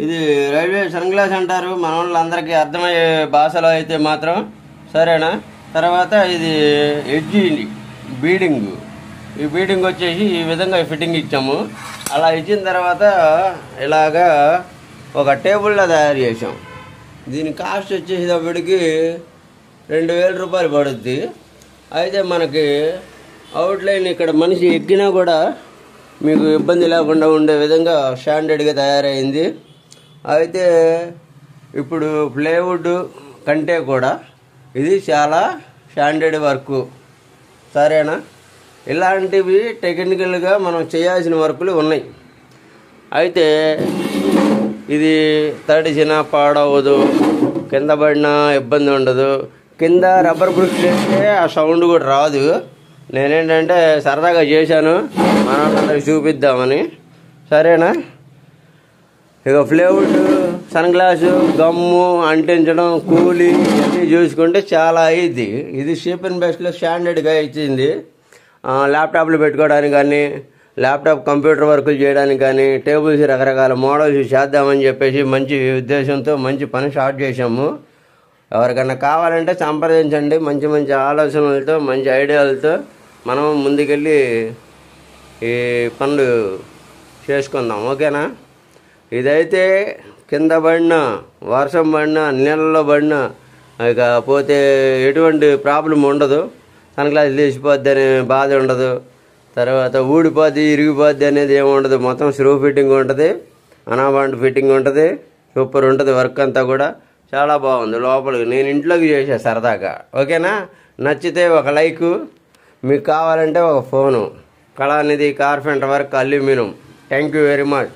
ఇది railway sun glass అంటారు మన వాళ్ళందరికీ అర్థమయ్యే భాషలో అయితే మాత్రం, సరేనా. తర్వాత ఇది ఎడ్జి బీడింగ్, ఈ బీడింగ్ వచ్చేసి ఈ విధంగా ఫిట్టింగ్ ఇచ్చాము. అలా ఇచ్చిన తర్వాత ఇలాగా ఒక టేబుల్లో తయారు చేసాం. దీని కాస్ట్ వచ్చేసేటప్పటికి 2000 రూపాయలు పడుద్ది. అయితే మనకి అవుట్లైన్ ఇక్కడ మనిషి ఎక్కినా కూడా మీకు ఇబ్బంది లేకుండా ఉండే విధంగా స్టాండర్డ్గా తయారైంది. అయితే ఇప్పుడు ప్లేవుడ్ కంటే కూడా ఇది చాలా స్టాండర్డ్ వర్క్, సరేనా. ఇలాంటివి టెక్నికల్గా మనం చేయాల్సిన వర్కులు ఉన్నాయి. అయితే ఇది తడిసిన పాడవదు, కింద పడినా ఇబ్బంది ఉండదు. కింద రబ్బర్ బ్రష్ చేస్తే ఆ సౌండ్ కూడా రాదు. నేనేంటంటే సరదాగా చేశాను, మన వాళ్ళందరికీ చూపిద్దామని, సరేనా. ఇక ప్లేవుడ్, సన్ గ్లాసు, గమ్ము అంటించడం, కూలీ ఇవన్నీ చూసుకుంటే చాలా అయ్యిద్ది. ఇది చీప్ అండ్ బెస్ట్లో స్టాండర్డ్గా ఇచ్చింది. ల్యాప్టాప్లు పెట్టుకోవడానికి కానీ, ల్యాప్టాప్ కంప్యూటర్ వర్కులు చేయడానికి కానీ, టేబుల్స్ రకరకాల మోడల్స్ చేద్దామని చెప్పేసి మంచి ఉద్దేశంతో మంచి పని స్టార్ట్ చేసాము. ఎవరికన్నా కావాలంటే సంప్రదించండి. మంచి మంచి ఆలోచనలతో, మంచి ఐడియాలతో మనం ముందుకెళ్ళి ఈ పనులు చేసుకుందాం, ఓకేనా. ఇదైతే కింద పడినా, వర్షం పడినా, నీళ్ళలో పడినా ఇక పోతే ఎటువంటి ప్రాబ్లం ఉండదు. సన్ గ్లాస్ లేచిపోద్ది అనే బాధ ఉండదు. తర్వాత ఊడిపోద్ది, ఇరిగిపోద్ది అనేది ఏమి ఉండదు. మొత్తం స్క్రూ ఫిట్టింగ్ ఉంటుంది, అనాబాండ్ ఫిట్టింగ్ ఉంటుంది. సూపర్ ఉంటుంది వర్క్ అంతా కూడా, చాలా బాగుంది. లోపలికి నేను ఇంట్లోకి చేసా సరదాగా, ఓకేనా. నచ్చితే ఒక లైకు, మీకు కావాలంటే ఒక phone. Kalanidhi carpenter work aluminium. Thank you very much.